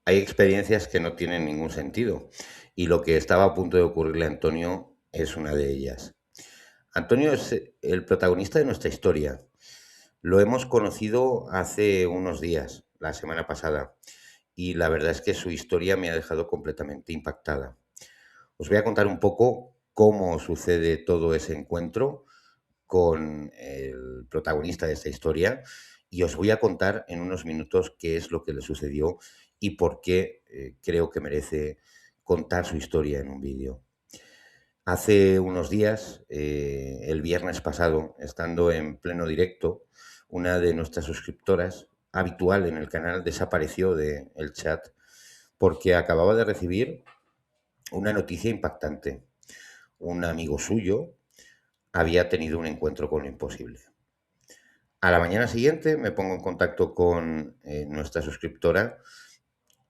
Hay experiencias que no tienen ningún sentido y lo que estaba a punto de ocurrirle a Antonio es una de ellas. Antonio es el protagonista de nuestra historia. Lo hemos conocido hace unos días, la semana pasada, y la verdad es que su historia me ha dejado completamente impactada. Os voy a contar un poco cómo sucede todo ese encuentro con el protagonista de esta historia y os voy a contar en unos minutos qué es lo que le sucedió y por qué creo que merece contar su historia en un vídeo. Hace unos días, el viernes pasado, estando en pleno directo, una de nuestras suscriptoras habitual en el canal desapareció del chat porque acababa de recibir una noticia impactante. Un amigo suyo había tenido un encuentro con lo imposible. A la mañana siguiente me pongo en contacto con nuestra suscriptora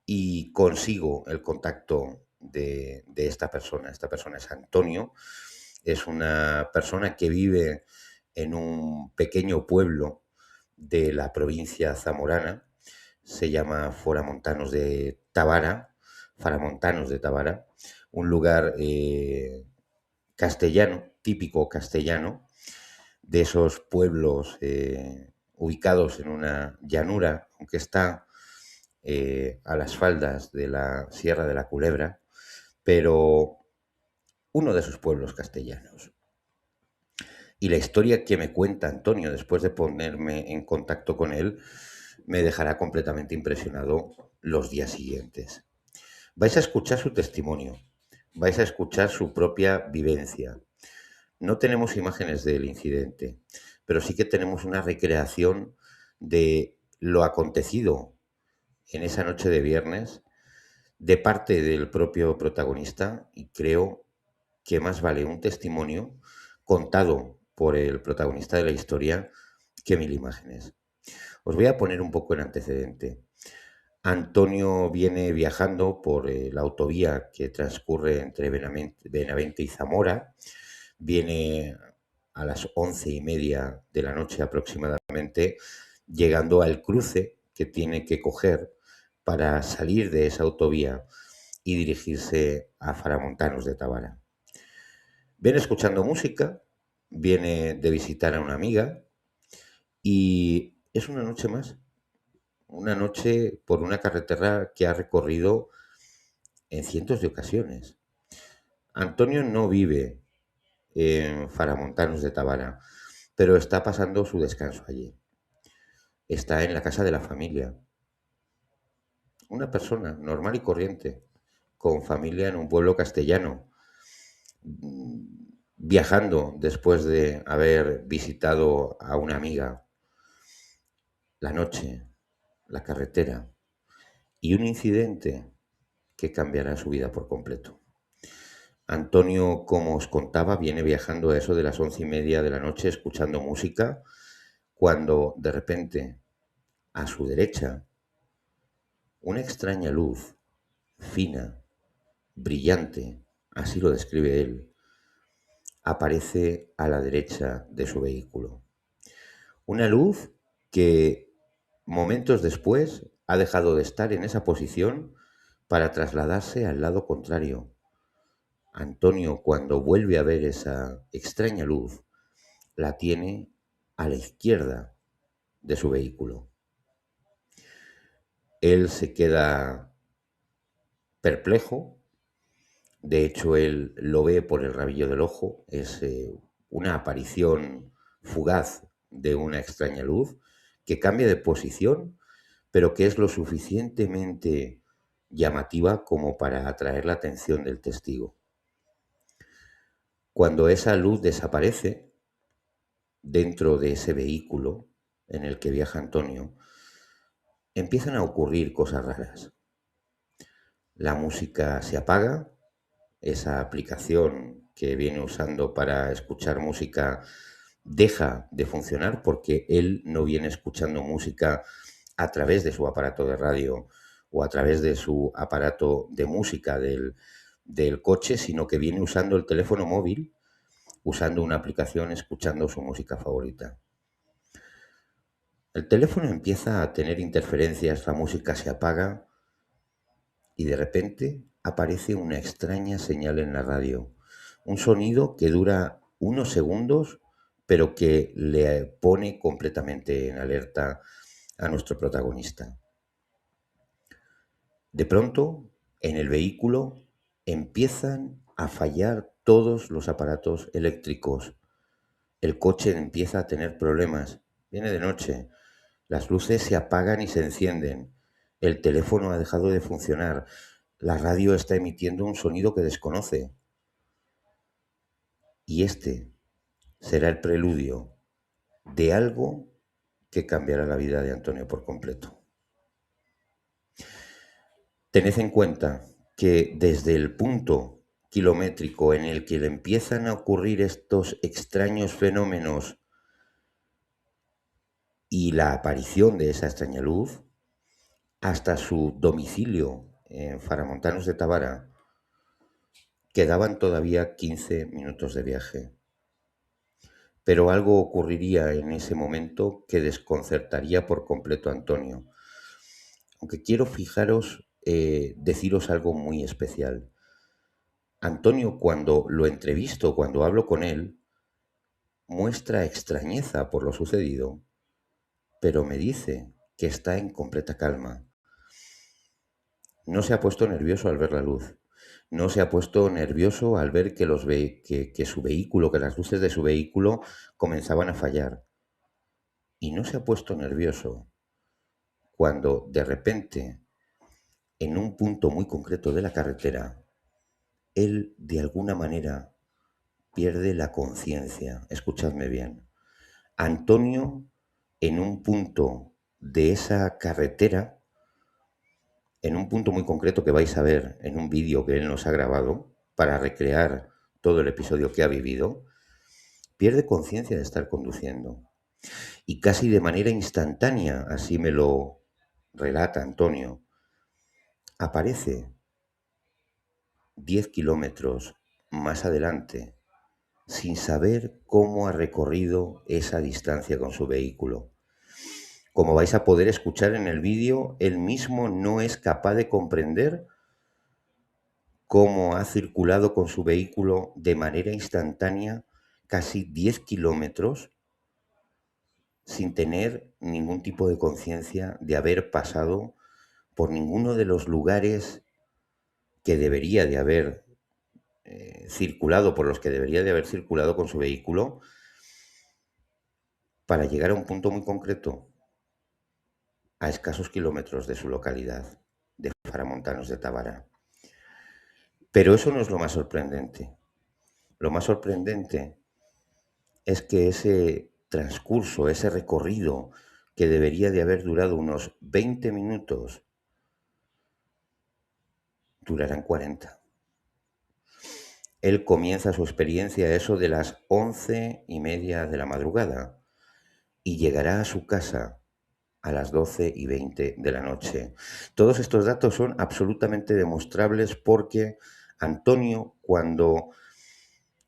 y consigo el contacto de esta persona. Esta persona es Antonio, es una persona que vive en un pequeño pueblo de la provincia zamorana, se llama Faramontanos de Tabara, un lugar castellano, típico castellano, de esos pueblos ubicados en una llanura, aunque está a las faldas de la Sierra de la Culebra, pero uno de esos pueblos castellanos. Y la historia que me cuenta Antonio después de ponerme en contacto con él me dejará completamente impresionado los días siguientes. Vais a escuchar su testimonio, vais a escuchar su propia vivencia. No tenemos imágenes del incidente, pero sí que tenemos una recreación de lo acontecido en esa noche de viernes de parte del propio protagonista y creo que más vale un testimonio contado por el protagonista de la historia que mil imágenes. Os voy a poner un poco en antecedente. Antonio viene viajando por la autovía que transcurre entre Benavente y Zamora. Viene a las 11:30 de la noche aproximadamente, llegando al cruce que tiene que coger para salir de esa autovía y dirigirse a Faramontanos de Tabara. Viene escuchando música, viene de visitar a una amiga y es una noche más, una noche por una carretera que ha recorrido en cientos de ocasiones. Antonio no vive en Faramontanos de Tabara, pero está pasando su descanso allí. Está en la casa de la familia. Una persona normal y corriente, con familia en un pueblo castellano, viajando después de haber visitado a una amiga, la noche, la carretera y un incidente que cambiará su vida por completo. Antonio, como os contaba, viene viajando a eso de las 11:30 de la noche escuchando música cuando de repente a su derecha una extraña luz fina, brillante, así lo describe él, aparece a la derecha de su vehículo. Una luz que momentos después ha dejado de estar en esa posición para trasladarse al lado contrario. Antonio, cuando vuelve a ver esa extraña luz, la tiene a la izquierda de su vehículo. Él se queda perplejo. De hecho, él lo ve por el rabillo del ojo. Es una aparición fugaz de una extraña luz que cambia de posición, pero que es lo suficientemente llamativa como para atraer la atención del testigo. Cuando esa luz desaparece dentro de ese vehículo en el que viaja Antonio, empiezan a ocurrir cosas raras. La música se apaga, esa aplicación que viene usando para escuchar música deja de funcionar porque él no viene escuchando música a través de su aparato de radio o a través de su aparato de música del coche, sino que viene usando el teléfono móvil, usando una aplicación, escuchando su música favorita. El teléfono empieza a tener interferencias, la música se apaga y de repente aparece una extraña señal en la radio, un sonido que dura unos segundos, pero que le pone completamente en alerta a nuestro protagonista. De pronto, en el vehículo empiezan a fallar todos los aparatos eléctricos. El coche empieza a tener problemas. Viene de noche. Las luces se apagan y se encienden. El teléfono ha dejado de funcionar. La radio está emitiendo un sonido que desconoce. Y este será el preludio de algo que cambiará la vida de Antonio por completo. Tened en cuenta que desde el punto kilométrico en el que le empiezan a ocurrir estos extraños fenómenos y la aparición de esa extraña luz, hasta su domicilio en Faramontanos de Tabara, quedaban todavía 15 minutos de viaje. Pero algo ocurriría en ese momento que desconcertaría por completo a Antonio. Aunque quiero deciros algo muy especial. Antonio, cuando lo entrevisto, cuando hablo con él, muestra extrañeza por lo sucedido, pero me dice que está en completa calma. No se ha puesto nervioso al ver la luz. No se ha puesto nervioso al ver que su vehículo, que las luces de su vehículo comenzaban a fallar. Y no se ha puesto nervioso cuando de repente, en un punto muy concreto de la carretera, él de alguna manera pierde la conciencia. Escuchadme bien. Antonio, en un punto de esa carretera, en un punto muy concreto que vais a ver en un vídeo que él nos ha grabado para recrear todo el episodio que ha vivido, pierde conciencia de estar conduciendo. Y casi de manera instantánea, así me lo relata Antonio, aparece 10 kilómetros más adelante sin saber cómo ha recorrido esa distancia con su vehículo. Como vais a poder escuchar en el vídeo, él mismo no es capaz de comprender cómo ha circulado con su vehículo de manera instantánea casi 10 kilómetros sin tener ningún tipo de conciencia de haber pasado por ninguno de los lugares que debería de haber circulado, por los que debería de haber circulado con su vehículo, para llegar a un punto muy concreto, a escasos kilómetros de su localidad, de Faramontanos de Tabara. Pero eso no es lo más sorprendente. Lo más sorprendente es que ese transcurso, ese recorrido que debería de haber durado unos 20 minutos, durarán 40. Él comienza su experiencia a eso de las 11:30 de la madrugada y llegará a su casa a las 12:20 de la noche. Todos estos datos son absolutamente demostrables porque Antonio, cuando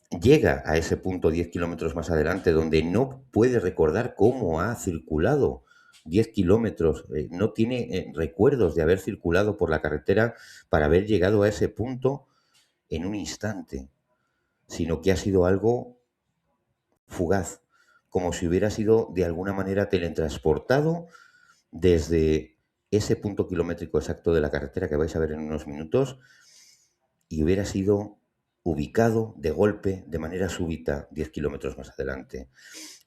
llega a ese punto 10 kilómetros más adelante, donde no puede recordar cómo ha circulado 10 kilómetros, no tiene recuerdos de haber circulado por la carretera para haber llegado a ese punto en un instante, sino que ha sido algo fugaz, como si hubiera sido de alguna manera teletransportado desde ese punto kilométrico exacto de la carretera que vais a ver en unos minutos y hubiera sido ubicado de golpe, de manera súbita, 10 kilómetros más adelante.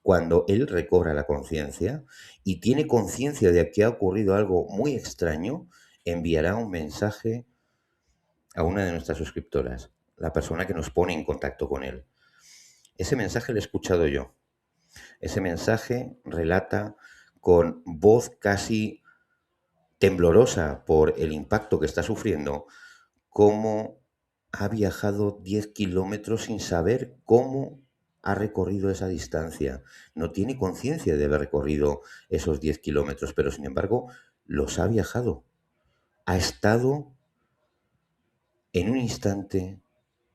Cuando él recobra la conciencia y tiene conciencia de que ha ocurrido algo muy extraño, enviará un mensaje a una de nuestras suscriptoras, la persona que nos pone en contacto con él. Ese mensaje lo he escuchado yo. Ese mensaje relata con voz casi temblorosa por el impacto que está sufriendo, cómo ha viajado 10 kilómetros sin saber cómo ha recorrido esa distancia. No tiene conciencia de haber recorrido esos 10 kilómetros, pero sin embargo los ha viajado. Ha estado en un instante,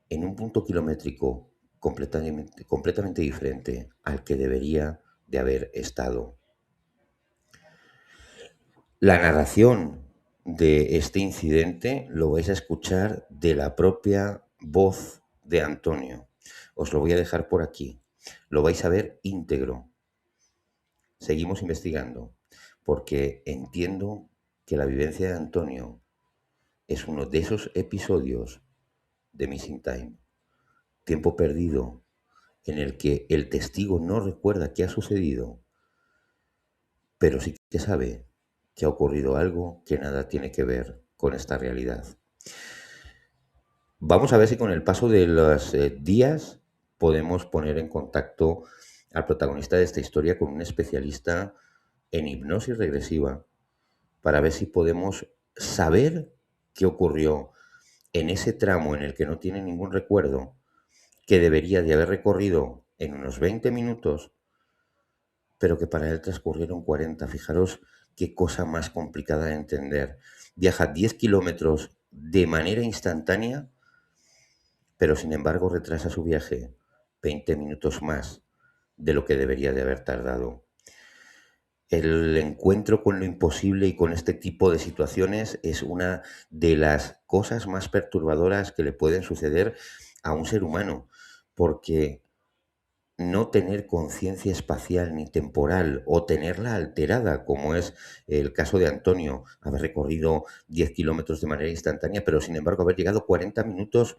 en un punto kilométrico completamente diferente al que debería de haber estado. La narración de este incidente lo vais a escuchar de la propia voz de Antonio. Os lo voy a dejar por aquí. Lo vais a ver íntegro. Seguimos investigando, porque entiendo que la vivencia de Antonio es uno de esos episodios de Missing Time, tiempo perdido, en el que el testigo no recuerda qué ha sucedido, pero sí que sabe que ha ocurrido algo que nada tiene que ver con esta realidad. Vamos a ver si con el paso de los días podemos poner en contacto al protagonista de esta historia con un especialista en hipnosis regresiva para ver si podemos saber qué ocurrió en ese tramo en el que no tiene ningún recuerdo, que debería de haber recorrido en unos 20 minutos, pero que para él transcurrieron 40. Fijaros qué cosa más complicada de entender. Viaja 10 kilómetros de manera instantánea, pero sin embargo retrasa su viaje 20 minutos más de lo que debería de haber tardado. El encuentro con lo imposible y con este tipo de situaciones es una de las cosas más perturbadoras que le pueden suceder a un ser humano, porque no tener conciencia espacial ni temporal o tenerla alterada, como es el caso de Antonio, haber recorrido 10 kilómetros de manera instantánea, pero sin embargo haber llegado 40 minutos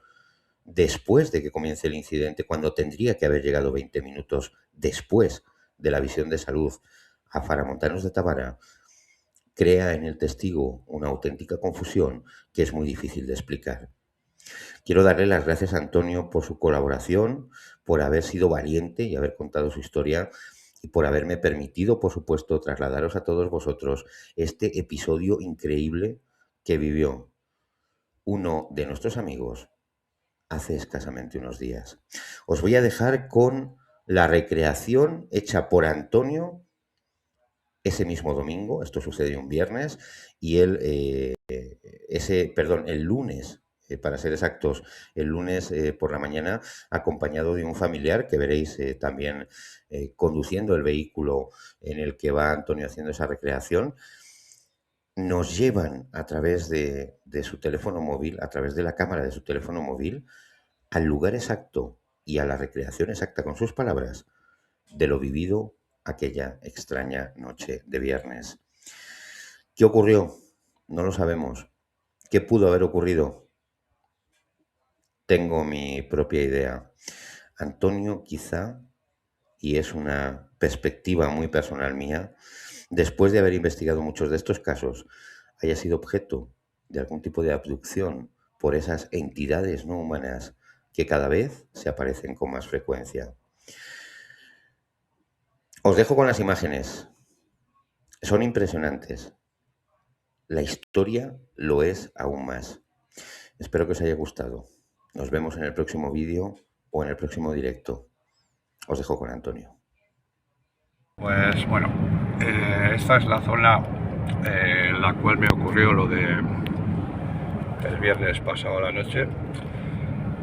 después de que comience el incidente, cuando tendría que haber llegado 20 minutos después de la visión de salud a Faramontanos de Tabara, crea en el testigo una auténtica confusión que es muy difícil de explicar. Quiero darle las gracias a Antonio por su colaboración, por haber sido valiente y haber contado su historia y por haberme permitido, por supuesto, trasladaros a todos vosotros este episodio increíble que vivió uno de nuestros amigos hace escasamente unos días. Os voy a dejar con la recreación hecha por Antonio ese mismo domingo. Esto sucedió un viernes y él, el lunes, para ser exactos, el lunes por la mañana, acompañado de un familiar que veréis también conduciendo el vehículo en el que va Antonio haciendo esa recreación. Nos llevan a través de su teléfono móvil, a través de la cámara de su teléfono móvil, al lugar exacto y a la recreación exacta, con sus palabras, de lo vivido aquella extraña noche de viernes. ¿Qué ocurrió? No lo sabemos. ¿Qué pudo haber ocurrido? Tengo mi propia idea. Antonio quizá, y es una perspectiva muy personal mía, después de haber investigado muchos de estos casos, haya sido objeto de algún tipo de abducción por esas entidades no humanas que cada vez se aparecen con más frecuencia. Os dejo con las imágenes. Son impresionantes. La historia lo es aún más. Espero que os haya gustado. Nos vemos en el próximo vídeo o en el próximo directo. Os dejo con Antonio. Pues bueno, esta es la zona en la cual me ocurrió lo de el viernes pasado la noche.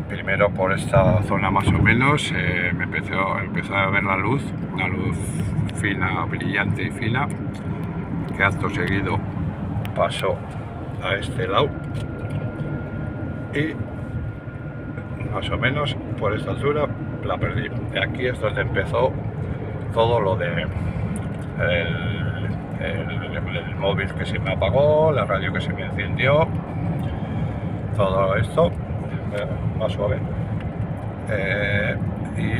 Primero por esta zona más o menos me empezó a ver la luz, una luz fina, brillante y fina, que acto seguido pasó a este lado y más o menos por esta altura la perdí. Y aquí es donde empezó todo lo de el móvil que se me apagó, la radio que se me encendió, todo esto más suave, y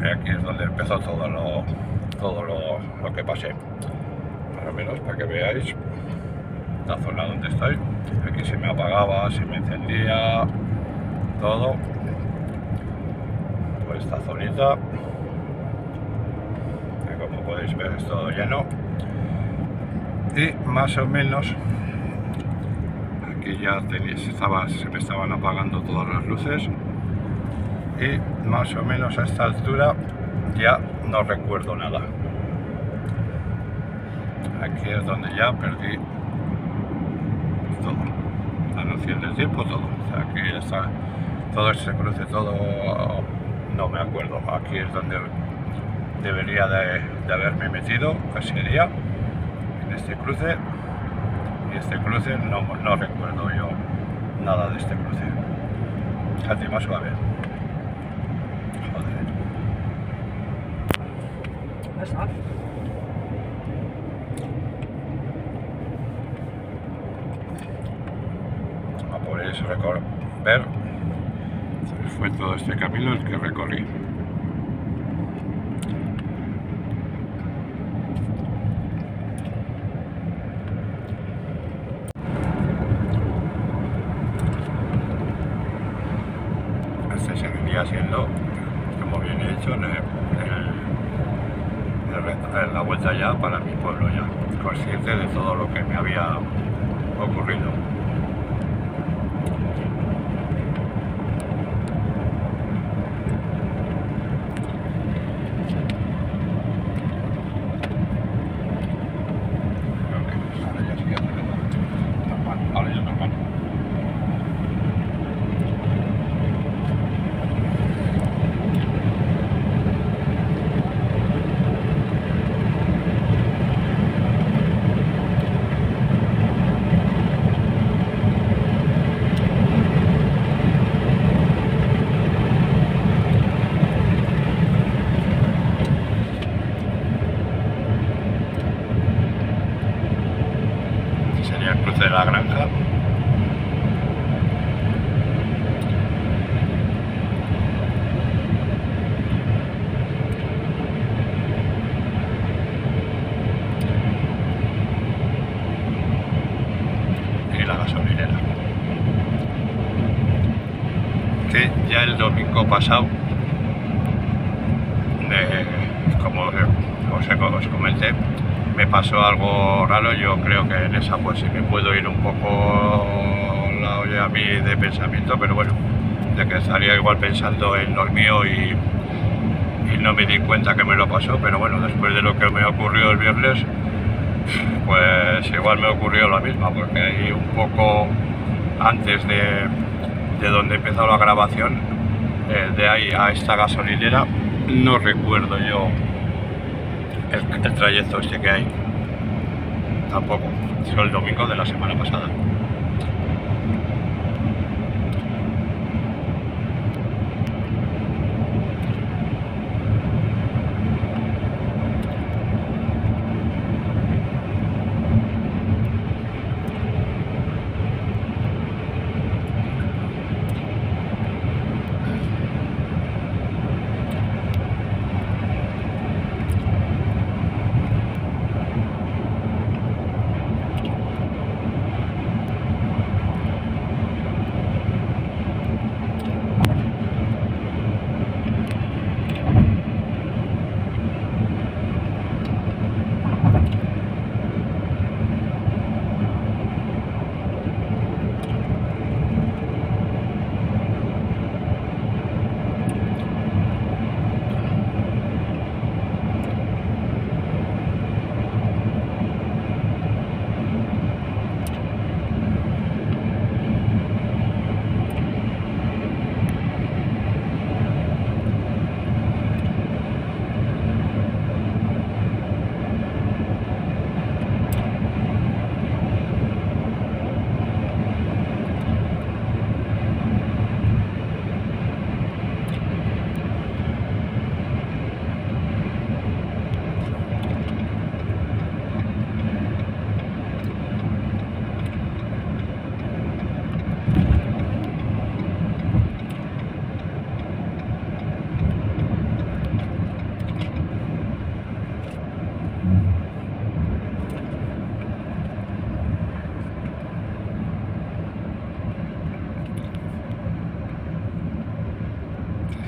aquí es donde empezó todo lo que pasé, más o menos para que veáis la zona donde estoy. Aquí se me apagaba, se me encendía todo, por esta zonita, que como podéis ver es todo lleno, y más o menos aquí ya se me estaban apagando todas las luces, y más o menos a esta altura ya no recuerdo nada. Aquí es donde ya perdí todo, la noción del tiempo, todo. O sea, aquí está todo ese cruce, todo no me acuerdo. Aquí es donde debería de haberme metido ese día, en este cruce, y este cruce, no recuerdo yo nada de este cruce. Casi más suave. Joder. Podéis ver, fue todo este camino el que recorrí. Este seguiría siendo, como bien he dicho, la vuelta ya para mi pueblo, ya consciente de todo lo que me había ocurrido. Sería el cruce de la granja. Y la gasolinera. Que ya el domingo pasado, como os comenté, me pasó algo raro. Yo creo que en esa pues sí me puedo ir un poco la olla a mí de pensamiento, pero bueno, de que estaría igual pensando en lo mío y no me di cuenta que me lo pasó. Pero bueno, después de lo que me ocurrió el viernes, pues igual me ocurrió la misma, porque ahí un poco antes de donde empezó la grabación, de ahí a esta gasolinera, no recuerdo yo el trayecto este que hay, tampoco, fue el domingo de la semana pasada.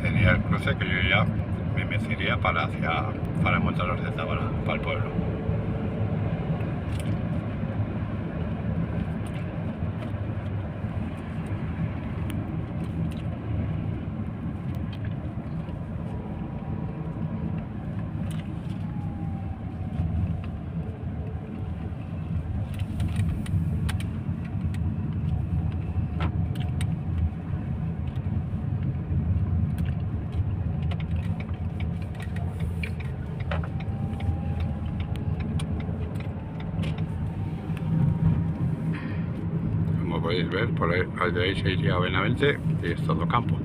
Sería el cruce que yo ya me metiría para Montalos de Tábara, para el pueblo. podéis ver, por ahí, de ahí se iría a Benavente y es todo campo.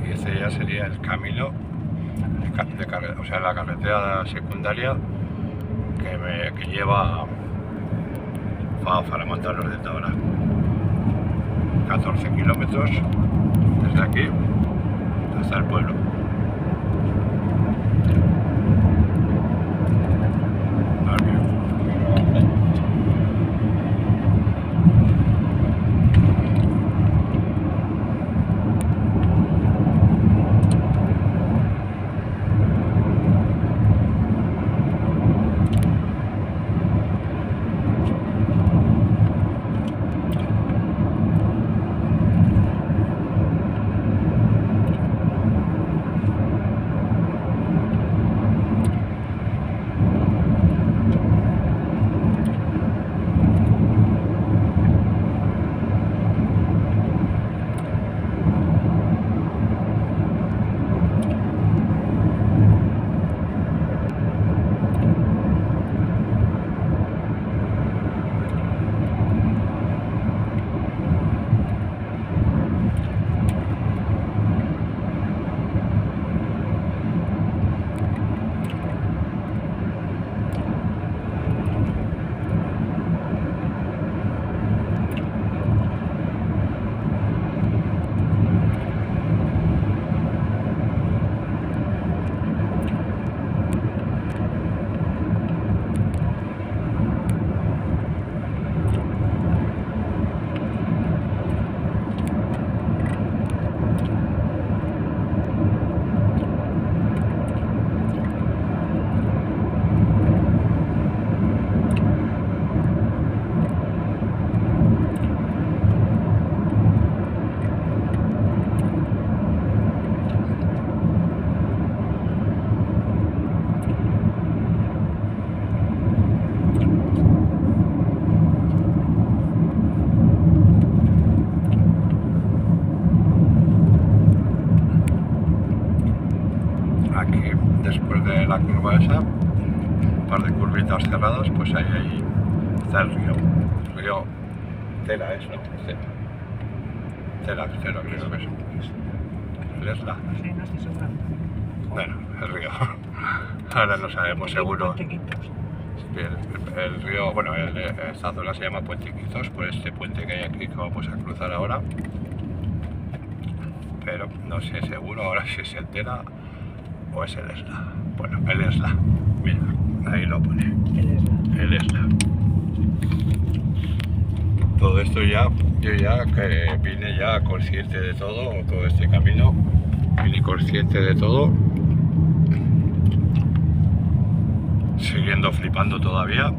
Y ese ya sería el camino o sea, la carretera secundaria que lleva a Faramontanos de Tabra. 14 kilómetros desde aquí hasta el pueblo. Aquí, después de la curva esa, un par de curvitas cerradas, pues ahí está el río. El río Tela es, ¿no? Tela creo que es. ¿El Esla? Sí, no estoy segura. Bueno, el río. Ahora no sabemos seguro. El río, bueno, esta zona se llama Puente Quizos, por este puente que hay aquí que vamos a cruzar ahora. Pero no sé seguro ahora si es el Tela o es el Esla. Bueno, el Esla. Mira, ahí lo pone. El Esla. Todo esto ya, yo ya que vine ya consciente de todo este camino, vine consciente de todo, siguiendo flipando todavía.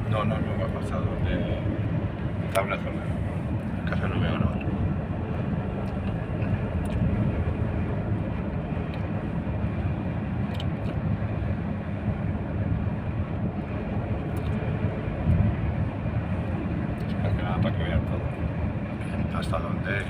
No, va a pasar donde está una zona. Casa no veo, no. Más que nada para que vean todo. Hasta donde.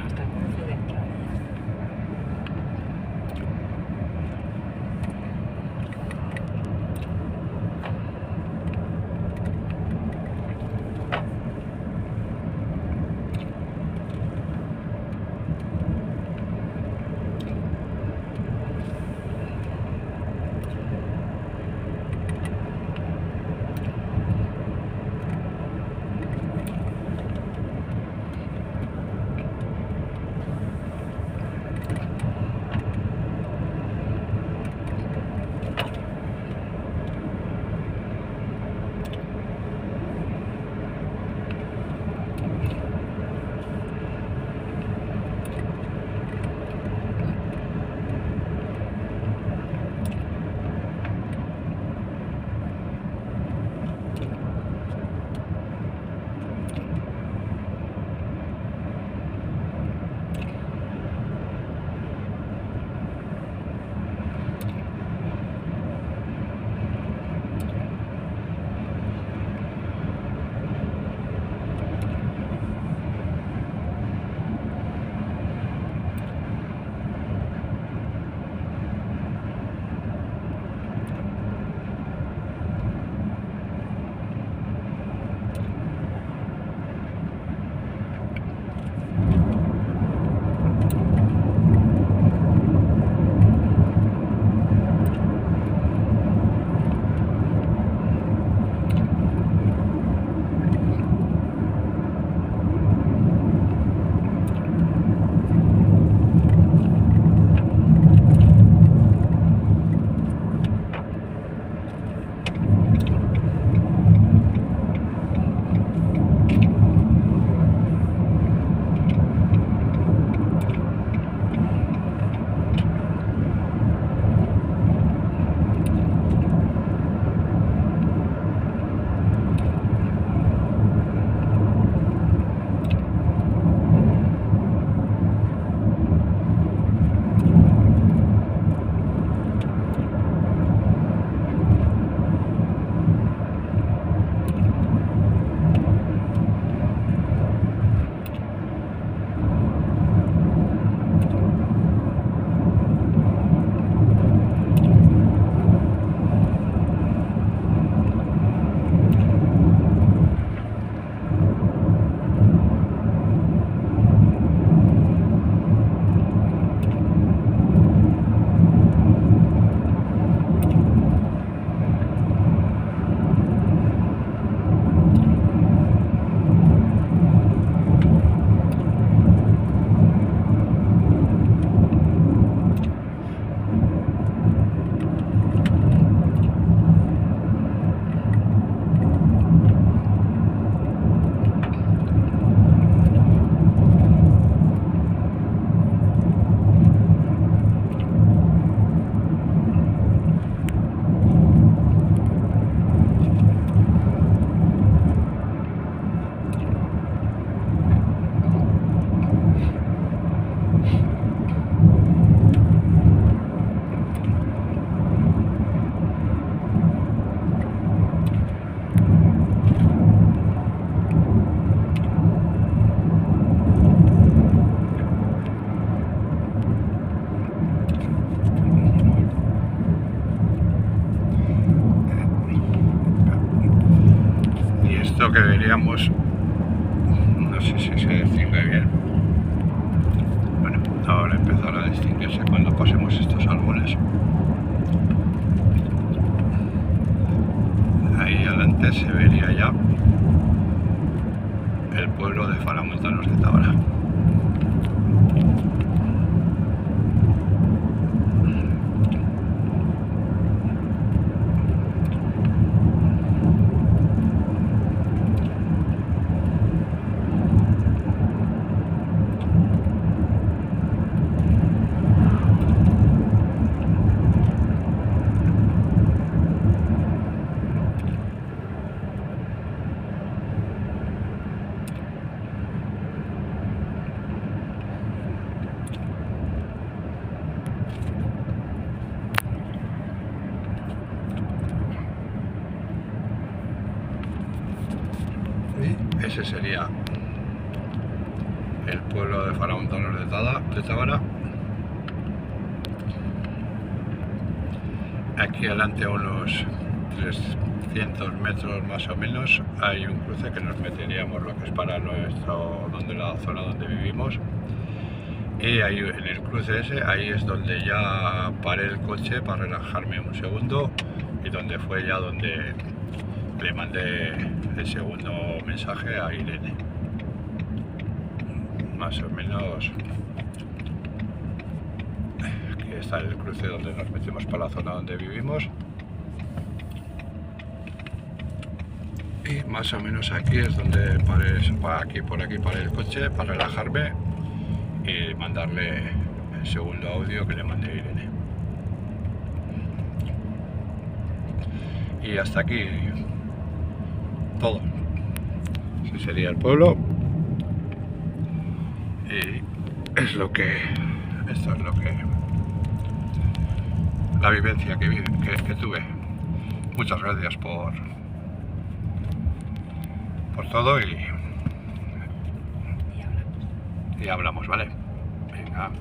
esto que veríamos, no sé si se distingue bien. Bueno, ahora empezará a distinguirse cuando pasemos estos árboles. Ahí adelante se vería ya el pueblo de Faramontanos de Tábara. Y ese sería el pueblo de Faramontanos de Tábara. Aquí adelante, a unos 300 metros más o menos, hay un cruce que nos meteríamos lo que es para la zona donde vivimos. Y ahí en el cruce ese, ahí es donde ya paré el coche para relajarme un segundo y donde fue ya donde le mandé el segundo mensaje a Irene. Más o menos aquí está el cruce donde nos metemos para la zona donde vivimos. Y más o menos aquí es donde paré, por aquí paré el coche para relajarme y mandarle el segundo audio que le mandé a Irene. Y hasta aquí todo. Ese sería el pueblo. Y esto es lo que la vivencia que tuve. Muchas gracias por todo y hablamos, ¿vale? Venga.